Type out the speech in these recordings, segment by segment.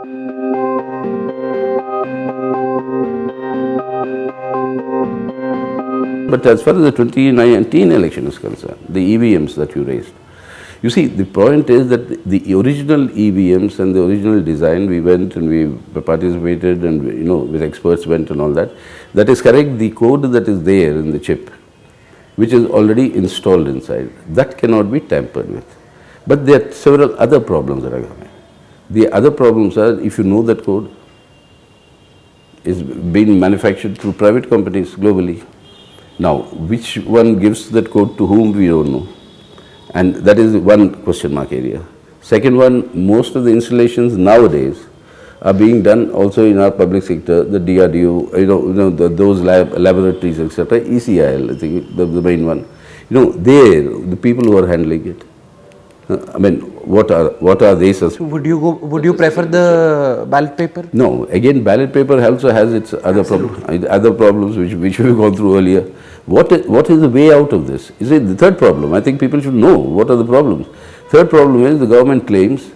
But as far as the 2019 election is concerned, the EVMs that you raised, you see, the point is that the original EVMs and the original design, we went and we participated and, with experts went and all that. That is correct. The code that is there in the chip, which is already installed inside, that cannot be tampered with. But there are several other problems that are coming. The other problems are, if you know that code is being manufactured through private companies globally. Now, which one gives that code to whom, we don't know. And that is one question mark area. Second one, most of the installations nowadays are being done also in our public sector, the DRDO, those laboratories, etc., ECIL, I think, the main one. The people who are handling it. What are they? So would you prefer the ballot paper? No. Again, ballot paper also has its other problems which we've gone through earlier. What is the way out of this? Is it the third problem? I think people should know what are the problems. Third problem is the government claims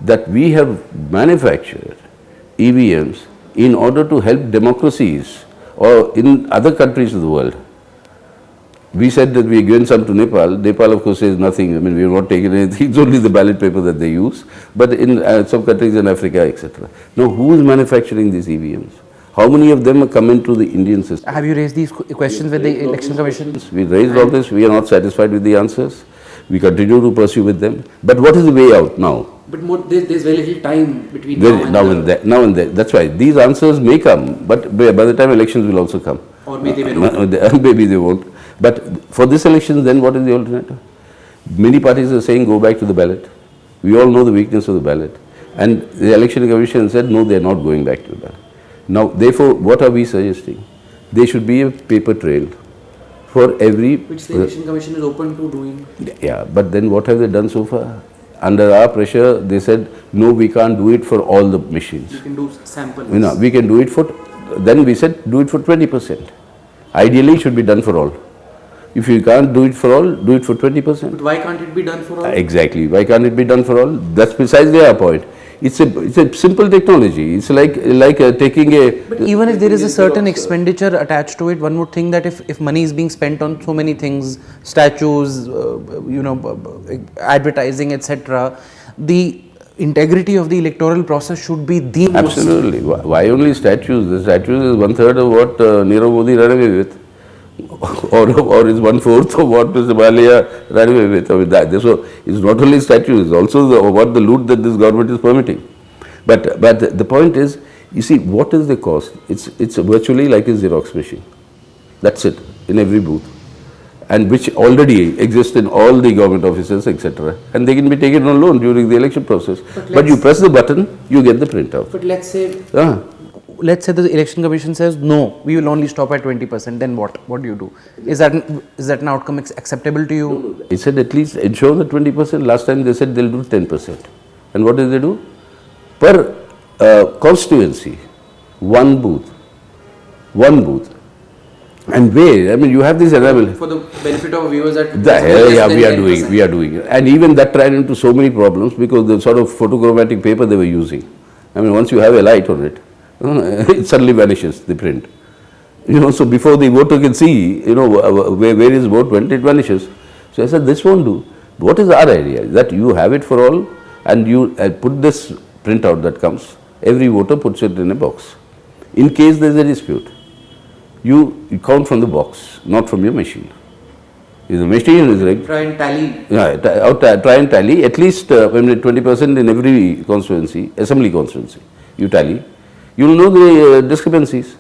that we have manufactured EVMs in order to help democracies or in other countries of the world. We said that we are given some to Nepal. Nepal, of course, says nothing. We have not taken anything. It's only the ballot paper that they use. But in some countries in Africa, etc. Now, who is manufacturing these EVMs? How many of them are coming to the Indian system? Have you raised these questions with the Election Commission? We raised all this. We are not satisfied with the answers. We continue to pursue with them. But what is the way out now? But there's very little time between now and then. That's why these answers may come, but by the time elections will also come. Or maybe they won't. Maybe they won't. But for this election, then what is the alternative? Many parties are saying go back to the ballot. We all know the weakness of the ballot. And the Election Commission said no, they are not going back to the ballot. Now, therefore, what are we suggesting? There should be a paper trail for every... Which the Election Commission is open to doing. Yeah, but then what have they done so far? Under our pressure, they said, no, we can't do it for all the machines. You can do samples. We can do it for... Then we said, do it for 20%. Ideally, it should be done for all. If you can't do it for all, do it for 20%. But why can't it be done for all? Exactly. Why can't it be done for all? That's precisely our point. It's a simple technology. It's like taking a... But even if there is a certain expenditure attached to it, one would think that if money is being spent on so many things, statues, advertising, etc., the integrity of the electoral process should be the most... Absolutely. Why only statues? The statues is 1/3 of what Nirav Modi ran away with. Or is 1/4 of what Mr. Malia ran away with. So it's not only statues, it's also what the loot that this government is permitting. But the point is, you see, what is the cost? It's virtually like a Xerox machine. That's it, in every booth. And which already exists in all the government offices, etc. And they can be taken on loan during the election process. But you press the button, you get the printout. But let's say... Let's say the Election Commission says, no, we will only stop at 20%, then what? What do you do? Is that an outcome acceptable to you? No. He said at least ensure the 20%. Last time they said they'll do 10%. And what did they do? Per constituency, one booth. And where? You have this enable. For the benefit of viewers that... we are doing it. And even that ran into so many problems because the sort of photochromatic paper they were using. Once you have a light on it, it suddenly vanishes, the print. So before the voter can see, where his vote went, it vanishes. So I said, this won't do. What is our idea? That you have it for all and you put this printout that comes, every voter puts it in a box. In case there is a dispute, you count from the box, not from your machine. If the machine is right, try and tally. Try and tally at least 20% in every constituency, assembly constituency. You tally. You will know the discrepancies,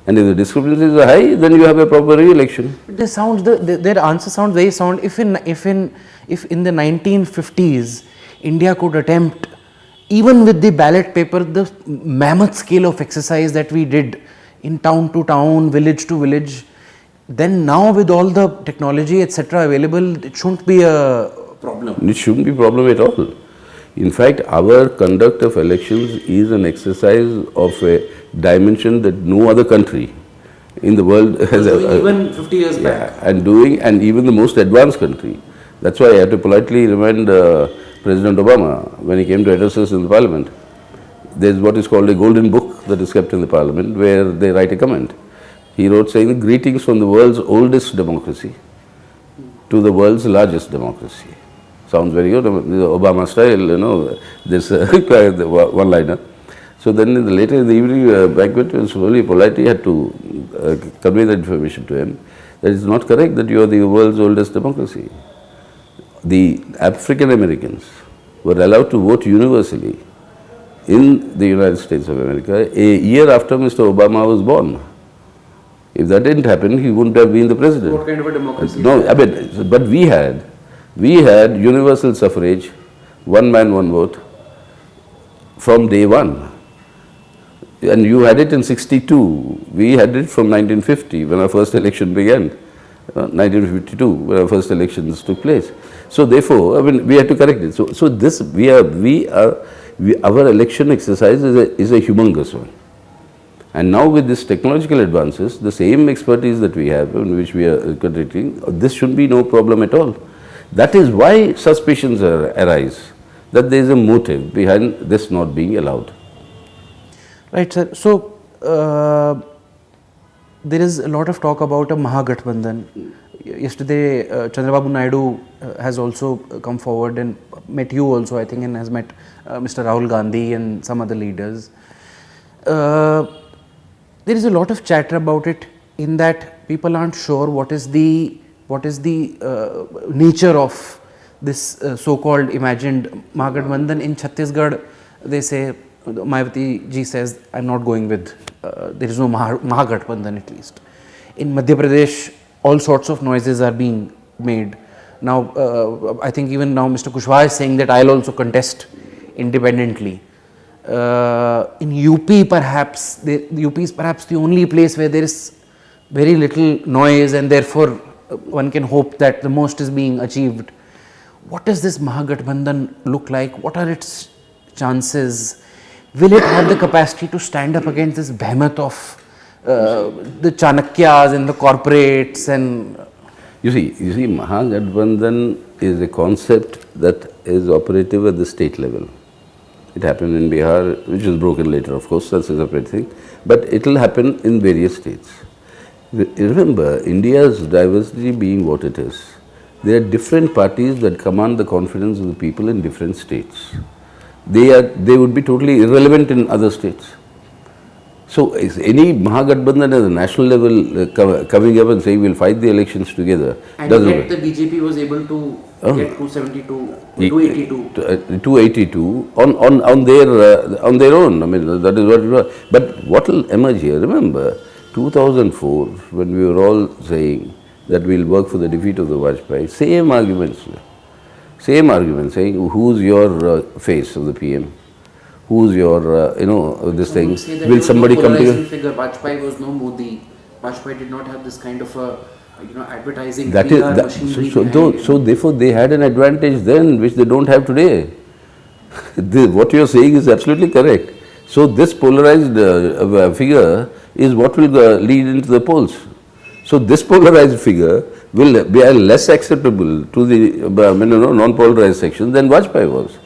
and if the discrepancies are high, then you have a proper re-election. Their answer sounds very sound. If in the 1950s, India could attempt, even with the ballot paper, the mammoth scale of exercise that we did in town to town, village to village, then now with all the technology, etc., available, it shouldn't be a problem. It shouldn't be a problem at all. In fact, our conduct of elections is an exercise of a dimension that no other country in the world has ever. Even 50 years back. And even the most advanced country. That's why I had to politely remind President Obama when he came to address us in the parliament. there's what is called a golden book that is kept in the parliament where they write a comment. He wrote saying, greetings from the world's oldest democracy to the world's largest democracy. Sounds very good, Obama style, this one-liner. So then later in the evening banquet, slowly, politely had to convey that information to him. That it's not correct that you are the world's oldest democracy. The African Americans were allowed to vote universally in the United States of America a year after Mr. Obama was born. If that didn't happen, he wouldn't have been the president. What kind of a democracy? No, but we had universal suffrage, one man, one vote, from day one. And you had it in 62. We had it from 1950 when our first election began. 1952 when our first elections took place. So therefore, we had to correct it. So this our election exercise is a humongous one. And now with this technological advances, the same expertise that we have, in which we are conducting, this should be no problem at all. That is why suspicions arise that there is a motive behind this not being allowed. Right, sir. So, there is a lot of talk about a Mahagathbandhan. Yesterday, Chandrababu Naidu has also come forward and met you also, I think, and has met Mr. Rahul Gandhi and some other leaders. There is a lot of chatter about it, in that people aren't sure what is the nature of this so-called imagined Mahagathbandhan. In Chhattisgarh, they say, Mayawati ji says, I'm not going with, there is no Mahagathbandhan at least. In Madhya Pradesh, all sorts of noises are being made. Now, I think even now Mr. Kushwaha is saying that I'll also contest independently. In UP perhaps, UP is perhaps the only place where there is very little noise, and therefore one can hope that the most is being achieved. What does this Mahagathbandhan look like? What are its chances? Will it have the capacity to stand up against this behemoth of the Chanakyas and the corporates? And You see, Mahagathbandhan is a concept that is operative at the state level. It happened in Bihar, which was broken later, of course, that's a separate thing. But it will happen in various states. Remember, India's diversity being what it is, there are different parties that command the confidence of the people in different states. They would be totally irrelevant in other states. So, is any Mahagathbandhan at the national level coming up and saying we'll fight the elections together? And doesn't yet work. the BJP was able to get 282 282 on their own. I mean, that is what it was. But what will emerge here? Remember, 2004, when we were all saying that we'll work for the defeat of the Vajpayee, same arguments, saying who's your face of the PM, who's your this thing. Will somebody come to you? Figure. Vajpayee was no Modi. Vajpayee did not have this kind of a advertising. That is that, so therefore they had an advantage then which they don't have today. What you are saying is absolutely correct. So this polarized figure is what will lead into the polls. So this polarized figure will be less acceptable to the non-polarized section than Vajpayee was.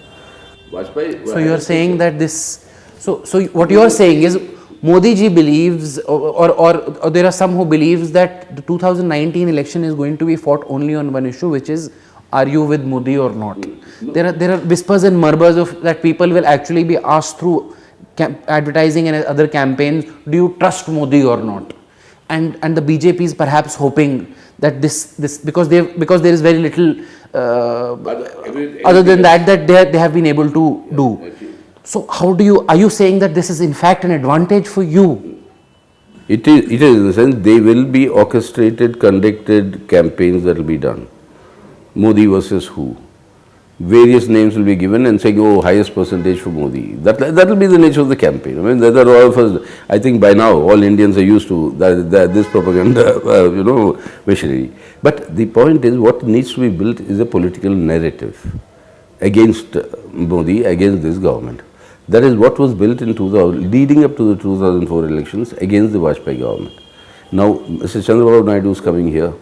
so you are saying that this, so what you are saying is Modi ji believes, or there are some who believes that the 2019 election is going to be fought only on one issue, which is, are you with Modi or not? There are whispers and murmurs of that people will actually be asked through advertising and other campaigns, do you trust Modi or not? And the BJP is perhaps hoping that this because there is very little other than that they have been able to do. So are you saying that this is in fact an advantage for you? It is in the sense they will be orchestrated, conducted campaigns that will be done. Modi versus who? Various names will be given and saying, oh, highest percentage for Modi. That will be the nature of the campaign. I mean, that are all of us, I think by now all Indians are used to this propaganda, machinery. But the point is, what needs to be built is a political narrative against Modi, against this government. That is what was built in leading up to the 2004 elections against the Vajpayee government. Now, Mr. Chandrababu Naidu is coming here.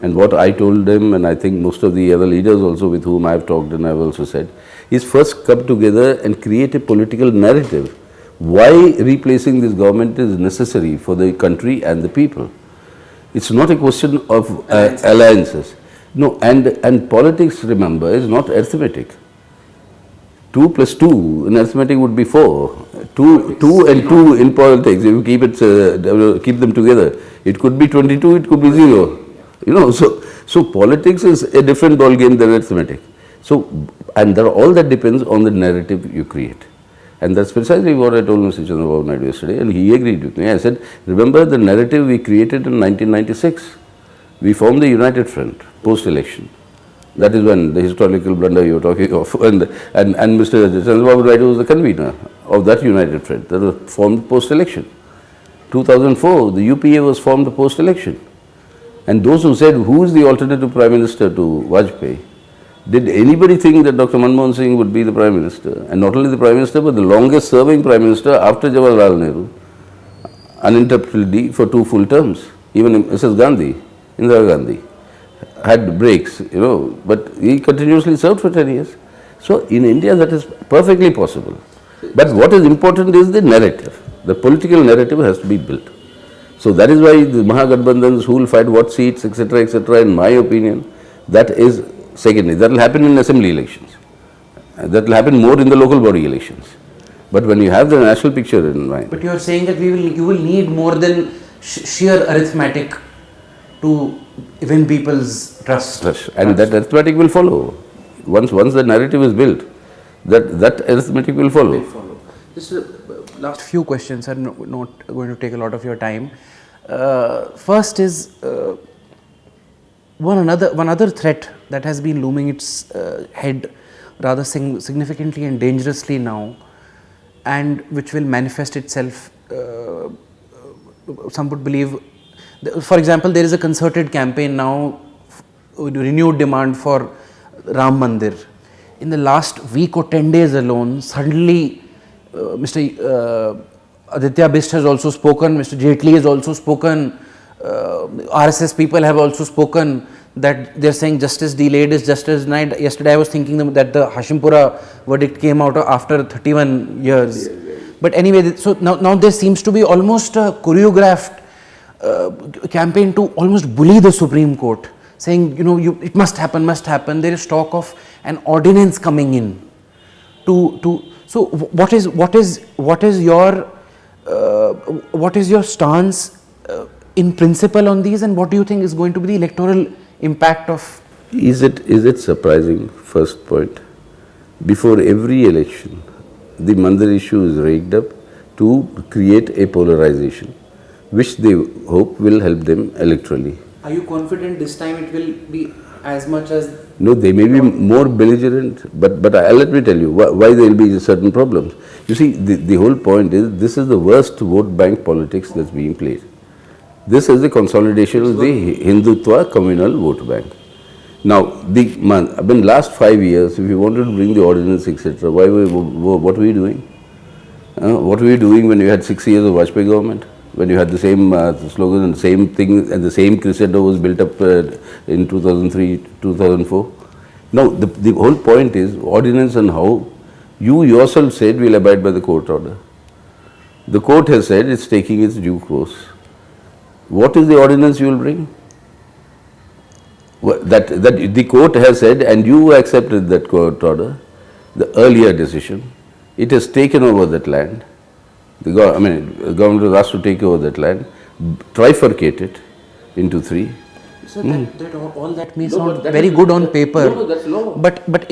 And what I told him, and I think most of the other leaders also with whom I have talked and I have also said, is first come together and create a political narrative why replacing this government is necessary for the country and the people. It's not a question of alliances. No, and politics, remember, is not arithmetic. 2 plus 2 in arithmetic would be 4. 2 and 2 in politics, if you keep them together, it could be 22, it could be 0. You know, so politics is a different ball game than arithmetic. So, and all that depends on the narrative you create. And that's precisely what I told Mr. Chandrababu Naidu yesterday, and he agreed with me. I said, remember the narrative we created in 1996? We formed the United Front post-election. That is when the historical blunder you were talking of, and Mr. Chandrababu Naidu was the convener of that United Front that was formed post-election. 2004, the UPA was formed post-election. And those who said, who is the alternative Prime Minister to Vajpayee? Did anybody think that Dr. Manmohan Singh would be the Prime Minister? And not only the Prime Minister, but the longest serving Prime Minister after Jawaharlal Nehru, uninterruptedly for 2 full terms. Even Mrs. Gandhi, Indira Gandhi, had breaks, you know, but he continuously served for 10 years. So in India that is perfectly possible. But what is important is the narrative. The political narrative has to be built. So that is why the Mahagathbandhans, who will fight what seats, etc., in my opinion, that is secondary. That will happen in assembly elections. That will happen more in the local body elections. But when you have the national picture in mind. But you are saying that you will need more than sheer arithmetic to win people's trust. And that arithmetic will follow. Once the narrative is built, that arithmetic will follow. Just last few questions are not going to take a lot of your time. First is one other threat that has been looming its head rather significantly and dangerously now, and which will manifest itself, some would believe. For example, there is a concerted campaign now, renewed demand for Ram Mandir. In the last week or 10 days alone, suddenly Mr. Aditya Bisht has also spoken, Mr. Jaitley has also spoken, RSS people have also spoken that they are saying justice delayed is justice denied. Yesterday I was thinking that the Hashimpura verdict came out after 31 years. But anyway, so now there seems to be almost a choreographed campaign to almost bully the Supreme Court, saying, you know, it must happen. There is talk of an ordinance coming in so what is your stance in principle on these, and what do you think is going to be the electoral impact of? Is it surprising, first point, before every election the Mandir issue is raked up to create a polarization which they hope will help them electorally. Are you confident this time it will be as much as? No, they may be more belligerent, but let me tell you why there will be certain problems. You see, the whole point is this is the worst vote bank politics that's being played. This is the consolidation of the Hindutva communal vote bank. Now, last 5 years, if you wanted to bring the ordinance, etc., what were you doing? What were you doing when you had 6 years of Vajpayee government? When you had the same slogan and same thing, and the same crescendo was built up in 2003, 2004. Now, the whole point is ordinance and how you yourself said we'll abide by the court order. The court has said it's taking its due course. What is the ordinance you will bring? That the court has said, and you accepted that court order, the earlier decision. It has taken over that land. The government was asked to take over that land, trifurcate it into 3. So all that may sound very good on paper. No, that's law. But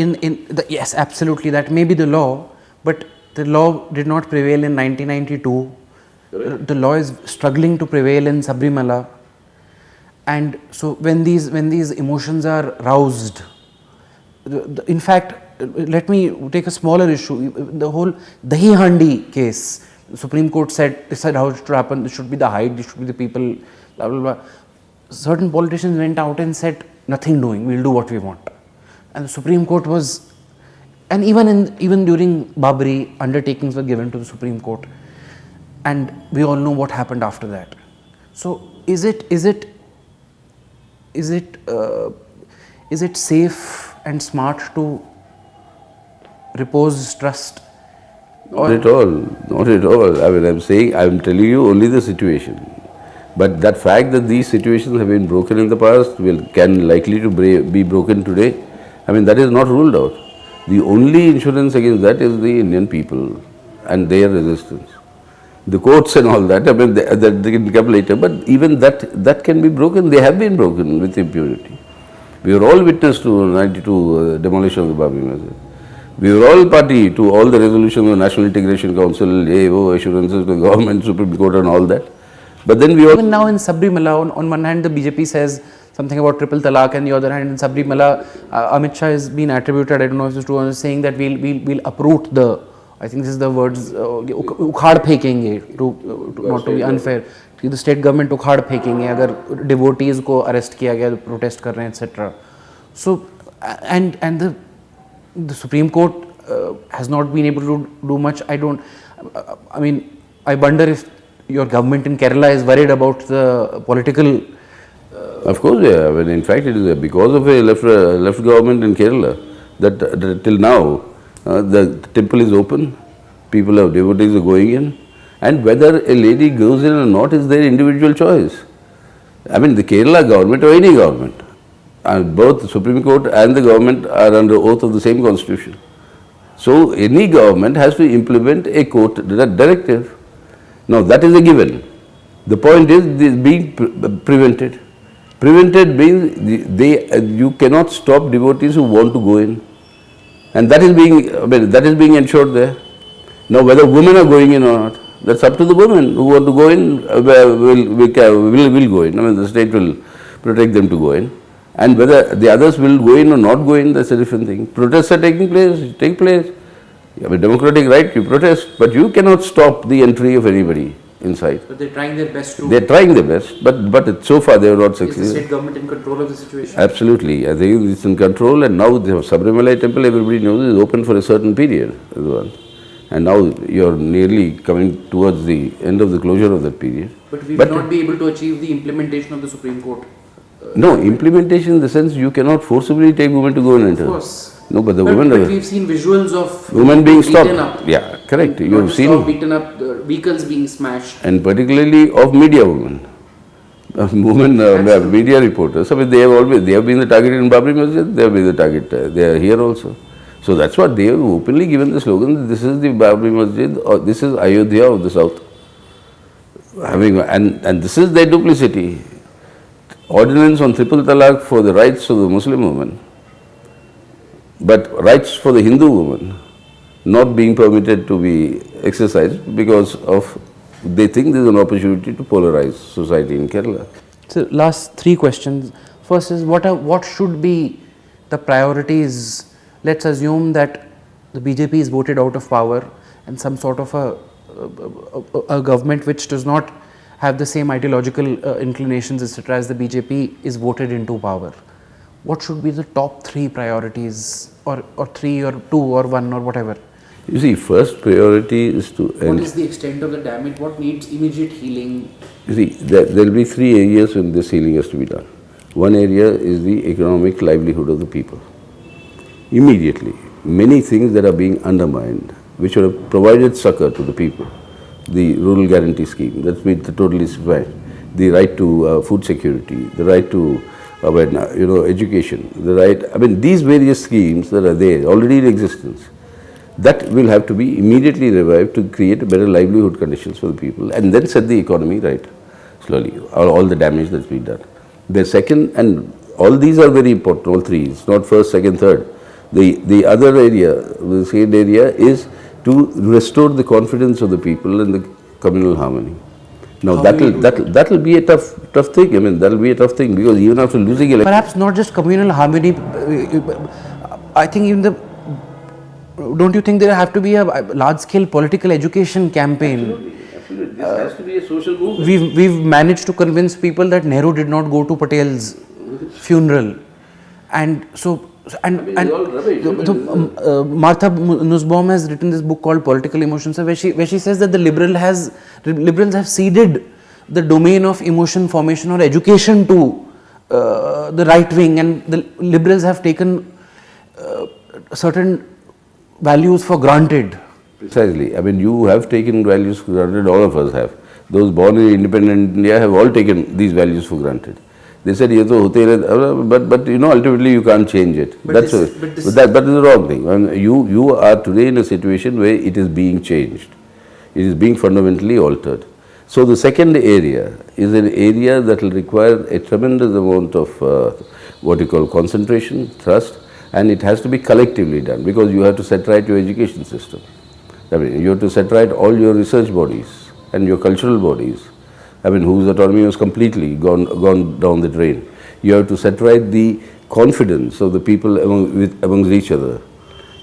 yes, absolutely, that may be the law, but the law did not prevail in 1992. Correct. The law is struggling to prevail in Sabrimala, and so when these emotions are roused, in fact, let me take a smaller issue. The whole Dahi Handi case. The Supreme Court decide how it should happen. This should be the height. This should be the people. Blah blah blah. Certain politicians went out and said, "Nothing doing. We'll do what we want." And the Supreme Court was, and even during Babri, undertakings were given to the Supreme Court, and we all know what happened after that. So is it safe and smart to repose trust Not at all. Not at all. I mean, I'm telling you only the situation. But that fact that these situations have been broken in the past can likely to be broken today, I mean, that is not ruled out. The only insurance against that is the Indian people and their resistance. The courts and all that, I mean, that they can come later, but even that can be broken. They have been broken with impunity. We were all witness to 92 demolition of the Babri Masjid. We were all party to all the resolutions of the National Integration Council, AO, assurances to the government, Supreme Court and all that. But then we all... Even now in Sabrimala, on one hand the BJP says something about triple talaq, and the other hand in Sabrimala, Amit Shah has been attributed, I don't know if it's true, saying that we'll uproot the, I think this is the words, ukhad phekenge, not to be unfair, the state government ukhad phekenge, agar devotees ko arrest kiya gaya, protest kar rahe hain, etc. So, and the Supreme Court has not been able to do much. I wonder if your government in Kerala is worried about the political... Of course, yeah. I mean, in fact, it is because of a left government in Kerala that till now the temple is open, people of devotees are going in, and whether a lady goes in or not is their individual choice. I mean, the Kerala government or any government, both the Supreme Court and the government are under oath of the same constitution. So, any government has to implement a court directive. Now, that is a given. The point is this being prevented. Prevented means you cannot stop devotees who want to go in, and that is being ensured there. Now, whether women are going in or not, that's up to the women who want to go in. Will go in. I mean, the state will protect them to go in, and whether the others will go in or not go in, that's a different thing. Protests are taking place. Take place. You have a democratic right, you protest, but you cannot stop the entry of anybody inside. But they're trying their best to... They're trying their best, but so far they have not succeeded. Is the state government in control of the situation? Absolutely. I think it's in control, and now the Sabrimala temple, everybody knows, is open for a certain period as well. And now you're nearly coming towards the end of the closure of that period. But we will not be able to achieve the implementation of the Supreme Court. No, implementation in the sense you cannot forcibly take women to go and enter. Of course. No, but women... But we've seen visuals of women being stopped. Up. Yeah, correct. You have seen... beaten up, the vehicles being smashed. And particularly of media women. Media reporters. I mean, they have been the target in Babri Masjid, they have been the target, they are here also. So that's what they have openly given the slogan, this is the Babri Masjid, or this is Ayodhya of the South. And this is their duplicity. Ordinance on triple talaq for the rights of the Muslim woman, but rights for the Hindu woman not being permitted to be exercised because of, they think there is an opportunity to polarize society in Kerala. So last three questions. First is what should be the priorities? Let's assume that the BJP is voted out of power and some sort of a government which does not have the same ideological inclinations, etc., as the BJP is voted into power. What should be the top three priorities, or three, or two, or one, or whatever? You see, first priority is to end. What is the extent of the damage? What needs immediate healing? You see, there will be three areas when this healing has to be done. One area is the economic livelihood of the people. Immediately, many things that are being undermined, which would have provided succor to the people. The rural guarantee scheme, that's been totally fine. The right to food security, the right to education, the right, these various schemes that are there, already in existence, that will have to be immediately revived to create better livelihood conditions for the people, and then set the economy right, slowly, all the damage that's been done. The second, and all these are very important, all three, it's not first, second, third. The other area, the second area is to restore the confidence of the people and the communal harmony. Now that will be a tough thing. That will be a tough thing, because even after losing election, perhaps not just communal harmony. I think even don't you think there have to be a large-scale political education campaign? Absolutely. This has to be a social movement. We've managed to convince people that Nehru did not go to Patel's funeral, and so. Martha Nussbaum has written this book called Political Emotions, where she says that the liberals have ceded the domain of emotion formation or education to the right wing, and the liberals have taken certain values for granted. Precisely. I mean, you have taken values for granted, all of us have. Those born in independent India have all taken these values for granted. They said, "Ye to hote rahe," but you know, ultimately you can't change it. But That's this- a- but this- but that is the wrong thing. I mean, you are today in a situation where it is being changed. It is being fundamentally altered. So the second area is an area that will require a tremendous amount of what you call concentration, trust, and it has to be collectively done because you have to set right your education system. I mean, you have to set right all your research bodies and your cultural bodies. I mean, whose autonomy was completely gone down the drain. You have to set right the confidence of the people amongst each other.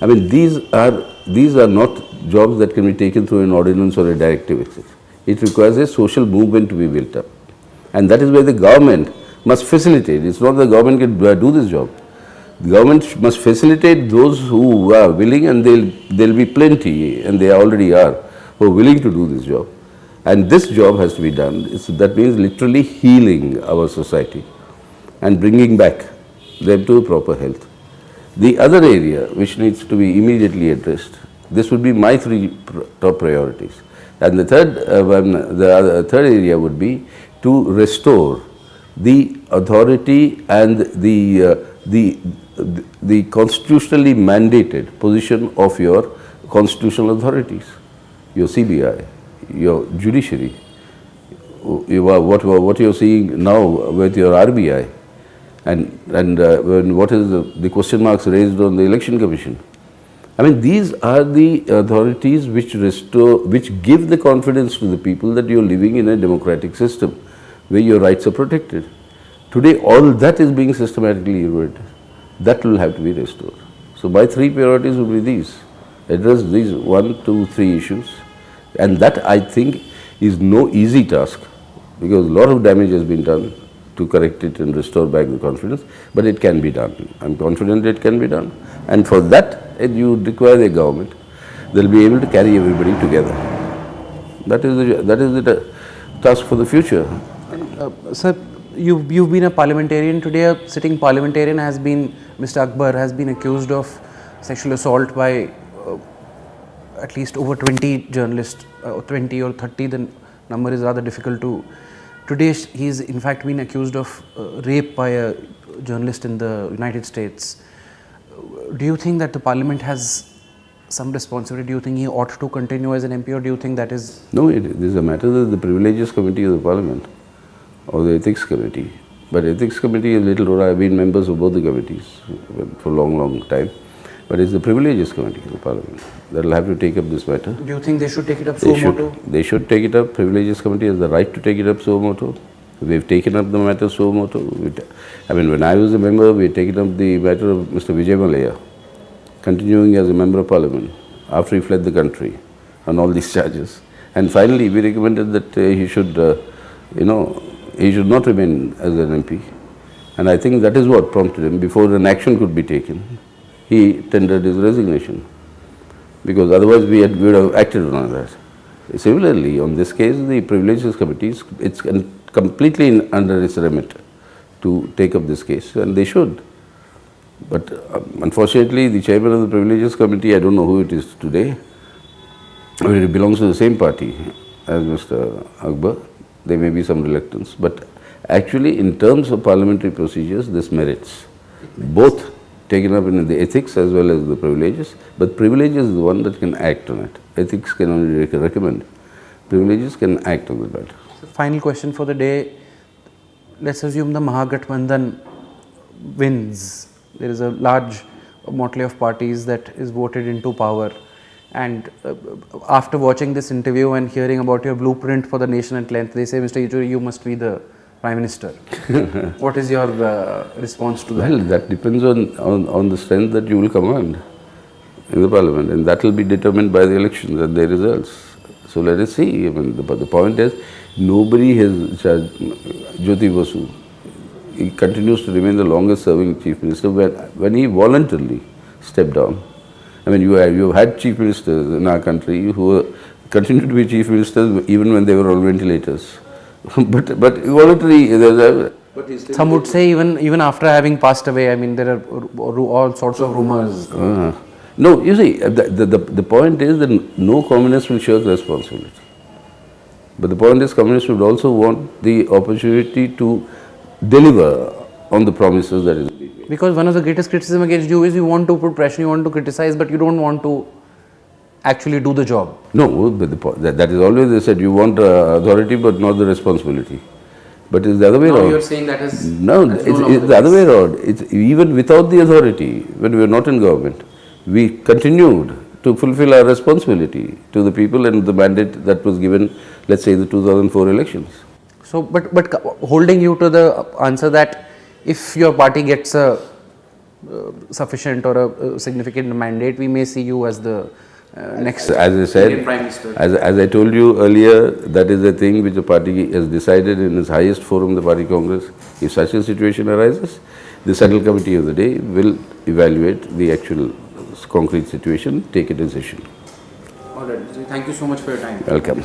I mean, these are not jobs that can be taken through an ordinance or a directive. It requires a social movement to be built up. And that is where the government must facilitate. It's not the government can do this job. The government must facilitate those who are willing, and there'll be plenty, and they already are, who are willing to do this job. And this job has to be done. That means literally healing our society and bringing back them to proper health. The other area which needs to be immediately addressed, this would be my three top priorities. And the third area would be to restore the authority and the constitutionally mandated position of your constitutional authorities, your CBI, your judiciary, what you are seeing now with your RBI, and what is the question marks raised on the Election Commission. I mean, these are the authorities which restore, which give the confidence to the people that you are living in a democratic system where your rights are protected. Today, all that is being systematically eroded. That will have to be restored. So my three priorities will be these. Address these 1, 2, 3 issues. And that, I think, is no easy task because a lot of damage has been done to correct it and restore back the confidence, but it can be done. I'm confident it can be done. And for that, you require a government that will be able to carry everybody together. That is the task for the future. Sir, you've been a parliamentarian. Today a sitting parliamentarian has been, Mr. Akbar has been accused of sexual assault by at least over 20 journalists, 20 or 30, the number is rather difficult to. Today he's in fact been accused of rape by a journalist in the United States. Do you think that the parliament has some responsibility? Do you think he ought to continue as an MP, or do you think that is... No, this is a matter that the privileges committee of the parliament or the ethics committee. But ethics committee is little role. I have been members of both the committees for a long time. But it's the privileges committee of the parliament that will have to take up this matter. Do you think they should take it up suo motu? They should take it up. Privileges committee has the right to take it up suo motu. We've taken up the matter suo motu. I mean, when I was a member, we had taken up the matter of Mr. Vijay Mallya, continuing as a member of parliament after he fled the country on all these charges. And finally, we recommended that he should, he should not remain as an MP. And I think that is what prompted him. Before an action could be taken, he tendered his resignation, because otherwise we would have acted on that. Similarly, on this case, the privileges committee, it's completely under its remit to take up this case, and they should. But unfortunately, the chairman of the privileges committee, I don't know who it is today, I mean, it belongs to the same party as Mr. Akbar. There may be some reluctance, but actually in terms of parliamentary procedures, this merits both taken up in the ethics as well as the privileges, but privileges is the one that can act on it. Ethics can only recommend. Privileges can act on the matter. Final question for the day. Let's assume the Mahagathbandhan wins. There is a large motley of parties that is voted into power. And after watching this interview and hearing about your blueprint for the nation at length, they say, Mr. Yechury, you must be the Prime Minister. What is your response to that? Well, that depends on the strength that you will command in the parliament, and that will be determined by the elections and their results. So let us see. I mean, the point is, nobody has charged Jyoti Basu. He continues to remain the longest serving Chief Minister when he voluntarily stepped down. I mean, you have had Chief Ministers in our country who continued to be Chief Ministers even when they were on ventilators. but voluntary. Some would say even after having passed away, I mean, there are all sorts of rumors. No, you see, the point is that no communist will shirk responsibility. But the point is, communists would also want the opportunity to deliver on the promises that is being made. Because one of the greatest criticism against you is you want to put pressure, you want to criticize, but you don't want to actually do the job. No, but that is always they said, you want authority but not the responsibility. But it's the other way Now around. you're saying that is. No, that's it's longer the other case. way around. It's even without the authority, when we were not in government, we continued to fulfill our responsibility to the people and the mandate that was given, let's say, the 2004 elections. So, but holding you to the answer that if your party gets a sufficient or a significant mandate, we may see you as the next. As I said, Indian Prime Minister. as I told you earlier, that is a thing which the party has decided in its highest forum, the party congress. If such a situation arises, the central committee of the day will evaluate the actual concrete situation, take a decision. All right. Thank you so much for your time. Welcome.